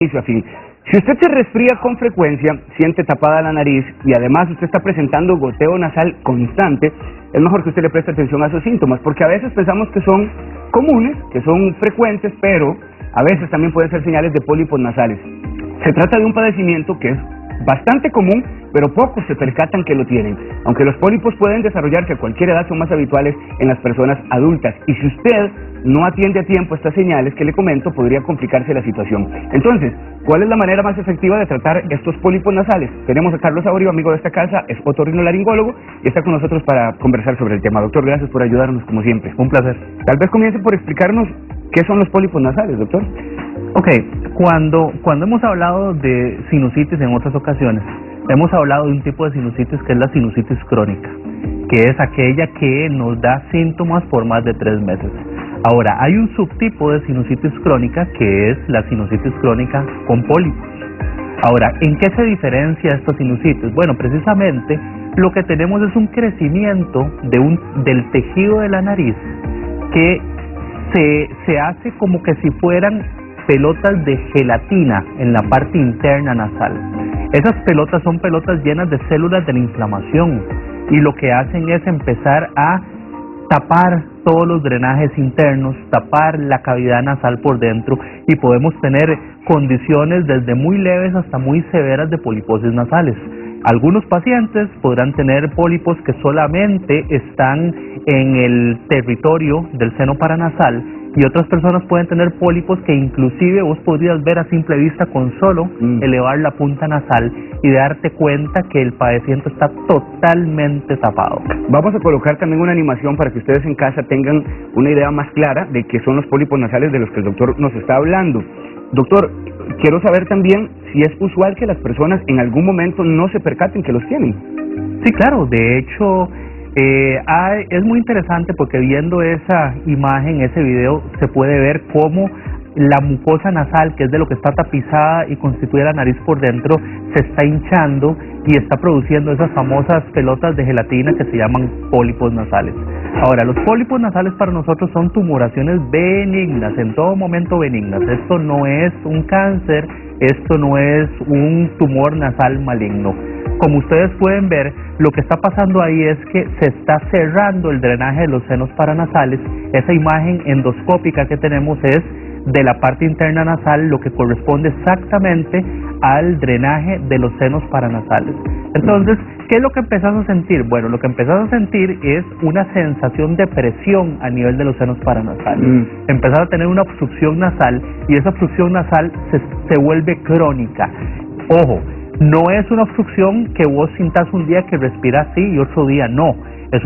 inicio a fin. Si usted se resfría con frecuencia, siente tapada la nariz y además usted está presentando goteo nasal constante, es mejor que usted le preste atención a esos síntomas, porque a veces pensamos que son comunes, que son frecuentes, pero a veces también pueden ser señales de pólipos nasales. Se trata de un padecimiento que es bastante común, pero pocos se percatan que lo tienen. Aunque los pólipos pueden desarrollarse a cualquier edad, son más habituales en las personas adultas. Y si usted no atiende a tiempo estas señales que le comento, podría complicarse la situación. Entonces, ¿cuál es la manera más efectiva de tratar estos pólipos nasales? Tenemos a Carlos Aborio, amigo de esta casa, es otorrinolaringólogo y está con nosotros para conversar sobre el tema. Doctor, gracias por ayudarnos como siempre. Un placer. Tal vez comience por explicarnos qué son los pólipos nasales, doctor. Ok, cuando hemos hablado de sinusitis en otras ocasiones, hemos hablado de un tipo de sinusitis que es la sinusitis crónica, que es aquella que nos da síntomas por más de 3 meses. Ahora, hay un subtipo de sinusitis crónica que es la sinusitis crónica con pólipos. Ahora, ¿en qué se diferencia esta sinusitis? Bueno, precisamente lo que tenemos es un crecimiento del tejido de la nariz que se hace como que si fueran pelotas de gelatina en la parte interna nasal. Esas pelotas son pelotas llenas de células de la inflamación y lo que hacen es empezar a tapar todos los drenajes internos, tapar la cavidad nasal por dentro y podemos tener condiciones desde muy leves hasta muy severas de poliposis nasales. Algunos pacientes podrán tener pólipos que solamente están en el territorio del seno paranasal y otras personas pueden tener pólipos que inclusive vos podrías ver a simple vista con solo elevar la punta nasal y darte cuenta que el padeciente está totalmente tapado. Vamos a colocar también una animación para que ustedes en casa tengan una idea más clara de qué son los pólipos nasales de los que el doctor nos está hablando. Doctor, quiero saber también si es usual que las personas en algún momento no se percaten que los tienen. Sí, claro, de hecho es muy interesante porque viendo esa imagen, ese video, se puede ver cómo la mucosa nasal, que es de lo que está tapizada y constituye la nariz por dentro, se está hinchando y está produciendo esas famosas pelotas de gelatina que se llaman pólipos nasales. Ahora, los pólipos nasales para nosotros son tumoraciones benignas, en todo momento benignas. Esto no es un cáncer, esto no es un tumor nasal maligno. Como ustedes pueden ver, lo que está pasando ahí es que se está cerrando el drenaje de los senos paranasales. Esa imagen endoscópica que tenemos es de la parte interna nasal, lo que corresponde exactamente al drenaje de los senos paranasales. Entonces, ¿qué es lo que empezás a sentir? Bueno, lo que empezás a sentir es una sensación de presión a nivel de los senos paranasales. Empezás a tener una obstrucción nasal y esa obstrucción nasal se vuelve crónica. Ojo, no es una obstrucción que vos sintas un día que respiras sí y otro día no. Es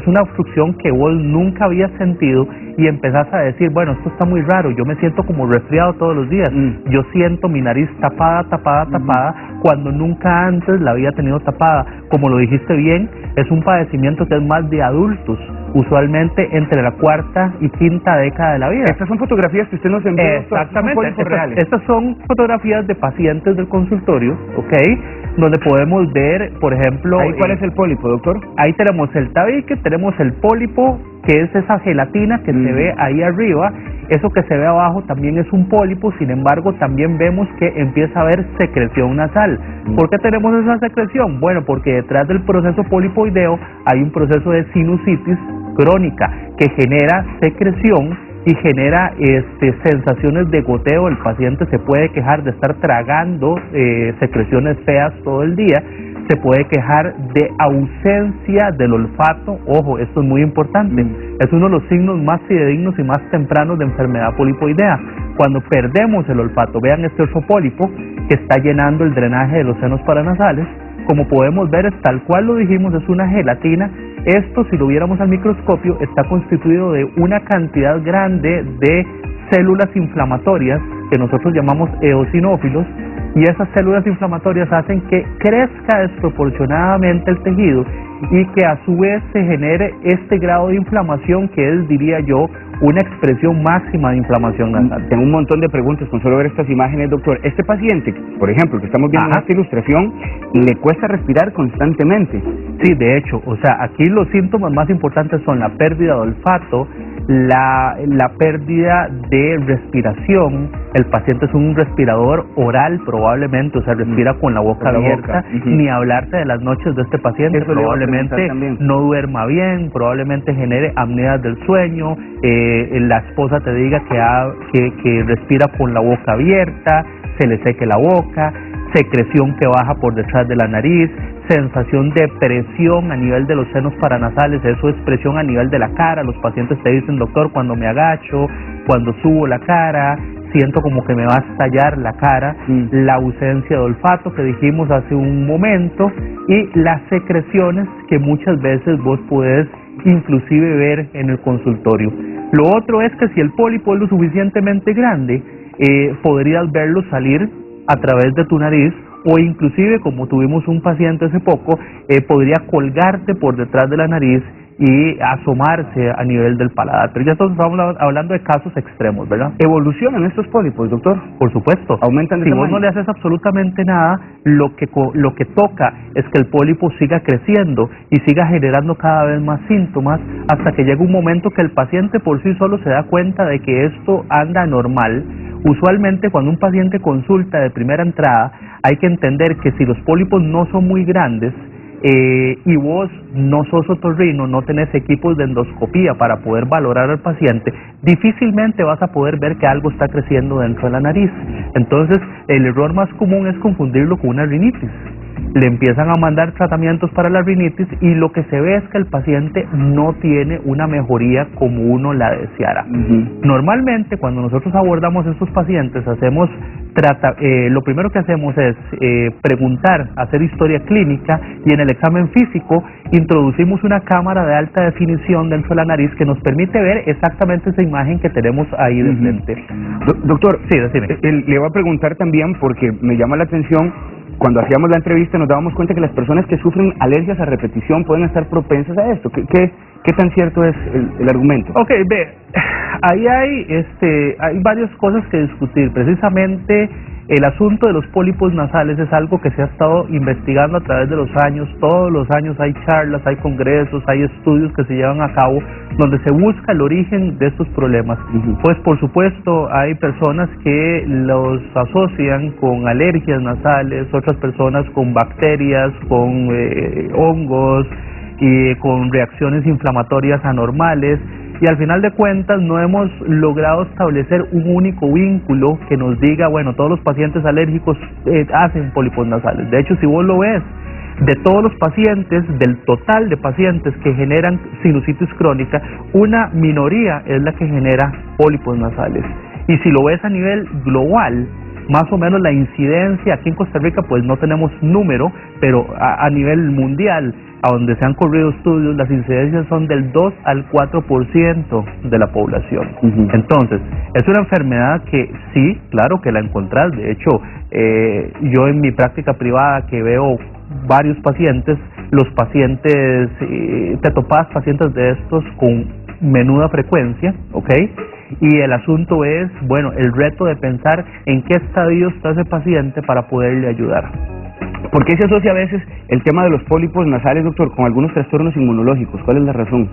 una obstrucción que vos nunca habías sentido y empezás a decir, bueno, esto está muy raro, yo me siento como resfriado todos los días. Yo siento mi nariz tapada, cuando nunca antes la había tenido tapada. Como lo dijiste bien, es un padecimiento que es más de adultos, usualmente entre la 4ª y 5ª década de la vida. Estas son fotografías que usted nos envió. Exactamente, estas son fotografías de pacientes del consultorio, ¿ok? Donde podemos ver, por ejemplo... ¿Ahí cuál es el pólipo, doctor? Ahí tenemos el tabique, tenemos el pólipo, que es esa gelatina que se ve ahí arriba. Eso que se ve abajo también es un pólipo, sin embargo también vemos que empieza a haber secreción nasal. ¿Por qué tenemos esa secreción? Bueno, porque detrás del proceso polipoideo hay un proceso de sinusitis crónica que genera secreción y genera sensaciones de goteo. El paciente se puede quejar de estar tragando secreciones feas todo el día, se puede quejar de ausencia del olfato. Ojo, esto es muy importante, es uno de los signos más fidedignos y más tempranos de enfermedad polipoidea. Cuando perdemos el olfato, vean este otro pólipo que está llenando el drenaje de los senos paranasales. Como podemos ver, es tal cual lo dijimos, es una gelatina. Esto, si lo viéramos al microscopio, está constituido de una cantidad grande de células inflamatorias que nosotros llamamos eosinófilos, y esas células inflamatorias hacen que crezca desproporcionadamente el tejido y que a su vez se genere este grado de inflamación que es, diría yo, una expresión máxima de inflamación nasal. Tengo un montón de preguntas con solo ver estas imágenes, doctor. Este paciente, por ejemplo, que estamos viendo en esta ilustración, le cuesta respirar constantemente. Sí, de hecho, o sea, aquí los síntomas más importantes son la pérdida de olfato, la pérdida de respiración. El paciente es un respirador oral probablemente, o sea, respira con la boca abierta. Ni hablarte de las noches de este paciente, eso probablemente no duerma bien, probablemente genere apneas del sueño, la esposa te diga que respira con la boca abierta, se le seque la boca, secreción que baja por detrás de la nariz, sensación de presión a nivel de los senos paranasales, eso es presión a nivel de la cara. Los pacientes te dicen, doctor, cuando me agacho, cuando subo la cara, siento como que me va a estallar la cara. La ausencia de olfato que dijimos hace un momento, y las secreciones que muchas veces vos podés inclusive ver en el consultorio. Lo otro es que si el pólipo es lo suficientemente grande, podrías verlo salir a través de tu nariz, o inclusive, como tuvimos un paciente hace poco, podría colgarte por detrás de la nariz y asomarse a nivel del paladar. Pero ya estamos hablando de casos extremos, ¿verdad? ¿Evolucionan estos pólipos, doctor? Por supuesto. ¿Aumentan de Si tamaño? vos no le haces absolutamente nada, lo que toca es que el pólipo siga creciendo y siga generando cada vez más síntomas, hasta que llega un momento que el paciente por sí solo se da cuenta de que esto anda normal. Usualmente cuando un paciente consulta de primera entrada, hay que entender que si los pólipos no son muy grandes, y vos no sos otorrino, no tenés equipos de endoscopía para poder valorar al paciente, difícilmente vas a poder ver que algo está creciendo dentro de la nariz. Entonces, el error más común es confundirlo con una rinitis. Le empiezan a mandar tratamientos para la rinitis y lo que se ve es que el paciente no tiene una mejoría como uno la deseara. Normalmente, cuando nosotros abordamos a estos pacientes, lo primero que hacemos es preguntar, hacer historia clínica, y en el examen físico introducimos una cámara de alta definición dentro de la nariz que nos permite ver exactamente esa imagen que tenemos ahí de frente. Doctor, sí, decime. Le voy a preguntar también, porque me llama la atención, cuando hacíamos la entrevista nos dábamos cuenta que las personas que sufren alergias a repetición pueden estar propensas a esto. ¿Qué tan cierto es el argumento? Ok, ve, ahí hay varias cosas que discutir. Precisamente el asunto de los pólipos nasales es algo que se ha estado investigando a través de los años. Todos los años hay charlas, hay congresos, hay estudios que se llevan a cabo donde se busca el origen de estos problemas. Pues por supuesto hay personas que los asocian con alergias nasales, otras personas con bacterias, con hongos y con reacciones inflamatorias anormales. Y al final de cuentas no hemos logrado establecer un único vínculo que nos diga, bueno, todos los pacientes alérgicos hacen pólipos nasales. De hecho, si vos lo ves, de todos los pacientes, del total de pacientes que generan sinusitis crónica, una minoría es la que genera pólipos nasales. Y si lo ves a nivel global, más o menos la incidencia aquí en Costa Rica, pues no tenemos número, pero a nivel mundial, a donde se han corrido estudios, las incidencias son del 2 al 4% de la población. Entonces, es una enfermedad que sí, claro que la encontrás. De hecho, yo en mi práctica privada, que veo varios pacientes, los pacientes, te topas pacientes de estos con menuda frecuencia, ¿ok? Y el asunto es, bueno, el reto de pensar en qué estadio está ese paciente para poderle ayudar. ¿Por qué se asocia a veces el tema de los pólipos nasales, doctor, con algunos trastornos inmunológicos? ¿Cuál es la razón?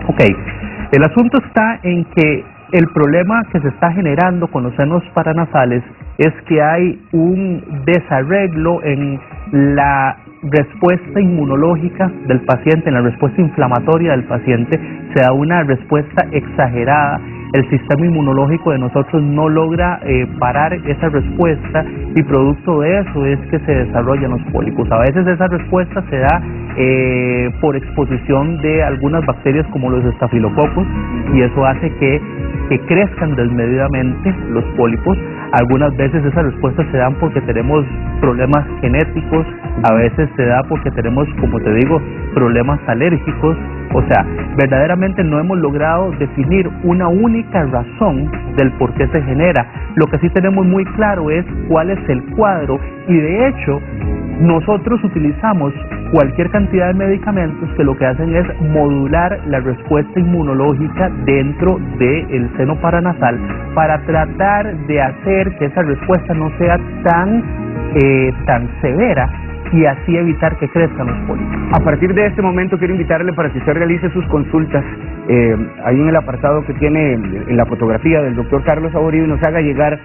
Ok, el asunto está en que el problema que se está generando con los senos paranasales es que hay un desarreglo en la respuesta inmunológica del paciente, en la respuesta inflamatoria del paciente. Se da una respuesta exagerada. El sistema inmunológico de nosotros no logra parar esa respuesta, y producto de eso es que se desarrollan los pólipos. A veces esa respuesta se da por exposición de algunas bacterias como los estafilococos, y eso hace que crezcan desmedidamente los pólipos. Algunas veces esas respuestas se dan porque tenemos problemas genéticos, a veces se da porque tenemos, como te digo, problemas alérgicos. O sea, verdaderamente no hemos logrado definir una única razón del por qué se genera. Lo que sí tenemos muy claro es cuál es el cuadro, y de hecho nosotros utilizamos cualquier cantidad de medicamentos que lo que hacen es modular la respuesta inmunológica dentro del seno paranasal para tratar de hacer que esa respuesta no sea tan severa, y así evitar que crezcan los pólipos. A partir de este momento quiero invitarle para que usted realice sus consultas ahí en el apartado que tiene en la fotografía del doctor Carlos Saborío y nos haga llegar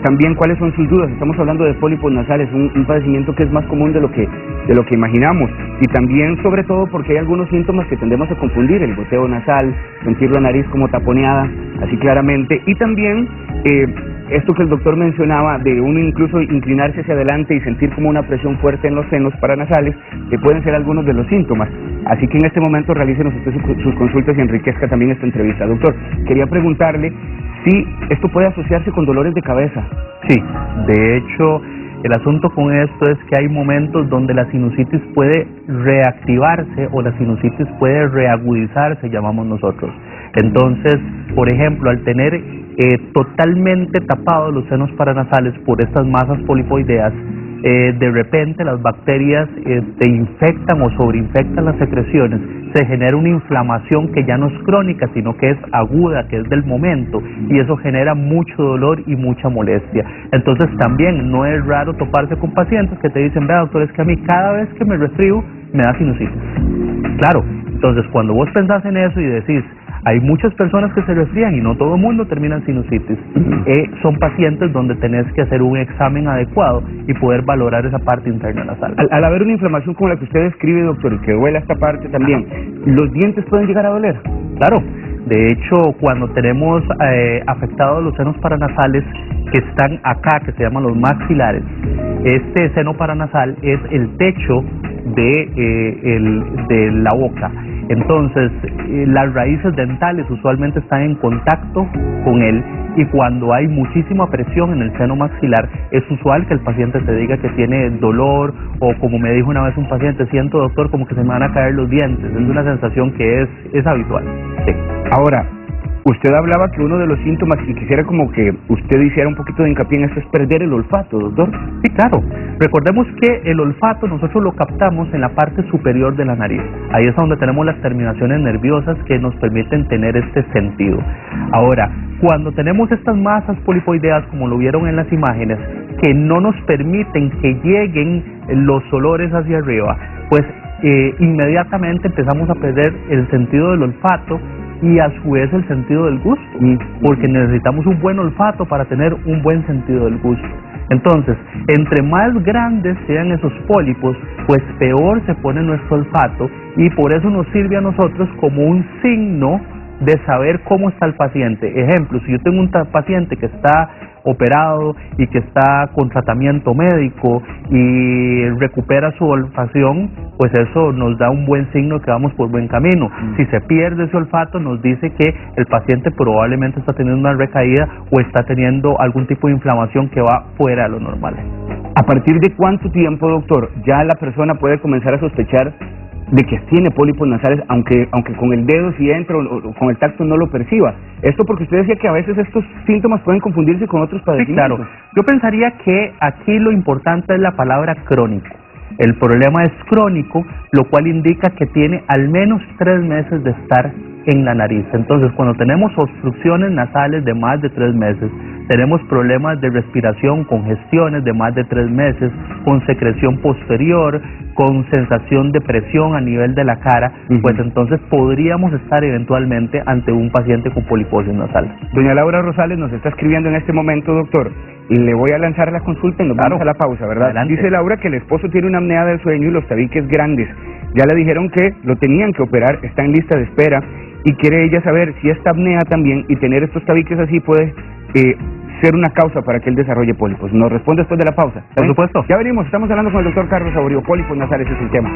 también cuáles son sus dudas. Estamos hablando de pólipos nasales, un padecimiento que es más común de lo que imaginamos, y también sobre todo porque hay algunos síntomas que tendemos a confundir: el goteo nasal, sentir la nariz como taponeada así claramente, y también esto que el doctor mencionaba de uno incluso inclinarse hacia adelante y sentir como una presión fuerte en los senos paranasales, que pueden ser algunos de los síntomas. Así que en este momento realícenos usted sus consultas y enriquezca también esta entrevista. Doctor, quería preguntarle si esto puede asociarse con dolores de cabeza. Sí, de hecho, el asunto con esto es que hay momentos donde la sinusitis puede reactivarse o la sinusitis puede reagudizarse, llamamos nosotros. Entonces, por ejemplo, al tener totalmente tapados los senos paranasales por estas masas polipoideas, de repente las bacterias te infectan o sobreinfectan las secreciones, se genera una inflamación que ya no es crónica, sino que es aguda, que es del momento, y eso genera mucho dolor y mucha molestia. Entonces también no es raro toparse con pacientes que te dicen: vea, doctor, es que a mí cada vez que me resfrío me da sinusitis. Claro, entonces cuando vos pensás en eso y decís: hay muchas personas que se resfrían y no todo el mundo termina en sinusitis, son pacientes donde tenés que hacer un examen adecuado y poder valorar esa parte interna nasal. Al haber una inflamación como la que usted describe, doctor, y que duela esta parte también, ¿los dientes pueden llegar a doler? Claro, de hecho, cuando tenemos afectados los senos paranasales que están acá, que se llaman los maxilares, este seno paranasal es el techo de la boca. Entonces, las raíces dentales usualmente están en contacto con él, y cuando hay muchísima presión en el seno maxilar, es usual que el paciente te diga que tiene dolor, o como me dijo una vez un paciente: siento, doctor, como que se me van a caer los dientes. Es una sensación que es habitual. Sí. Ahora, usted hablaba que uno de los síntomas, y quisiera como que usted hiciera un poquito de hincapié en esto, es perder el olfato, doctor. Sí, claro. Recordemos que el olfato nosotros lo captamos en la parte superior de la nariz. Ahí es donde tenemos las terminaciones nerviosas que nos permiten tener este sentido. Ahora, cuando tenemos estas masas polipoideas, como lo vieron en las imágenes, que no nos permiten que lleguen los olores hacia arriba, pues inmediatamente empezamos a perder el sentido del olfato y a su vez el sentido del gusto, porque necesitamos un buen olfato para tener un buen sentido del gusto. Entonces, entre más grandes sean esos pólipos, pues peor se pone nuestro olfato, y por eso nos sirve a nosotros como un signo de saber cómo está el paciente. Ejemplo, si yo tengo un paciente que está operado y que está con tratamiento médico y recupera su olfacción, pues eso nos da un buen signo que vamos por buen camino. Si se pierde ese olfato, nos dice que el paciente probablemente está teniendo una recaída o está teniendo algún tipo de inflamación que va fuera de lo normal. ¿A partir de cuánto tiempo, doctor, ya la persona puede comenzar a sospechar de que tiene pólipos nasales, aunque con el dedo, si entra, o con el tacto, no lo perciba? Esto porque usted decía que a veces estos síntomas pueden confundirse con otros padecimientos. Sí, claro. Yo pensaría que aquí lo importante es la palabra crónico. El problema es crónico, lo cual indica que tiene al menos 3 meses de estar en la nariz. Entonces, cuando tenemos obstrucciones nasales de más de 3 meses, tenemos problemas de respiración, congestiones de más de 3 meses, con secreción posterior, con sensación de presión a nivel de la cara, pues entonces podríamos estar eventualmente ante un paciente con poliposis nasal. Doña Laura Rosales nos está escribiendo en este momento, doctor, y le voy a lanzar la consulta y nos vamos a la pausa, ¿verdad? Adelante. Dice Laura que el esposo tiene una apnea del sueño y los tabiques grandes. Ya le dijeron que lo tenían que operar, está en lista de espera, y quiere ella saber si esta apnea también y tener estos tabiques así puede ser una causa para que él desarrolle pólipos. Nos responde después de la pausa. Por supuesto. Ya venimos, estamos hablando con el doctor Carlos Saborío. Pólipos nasales es el tema.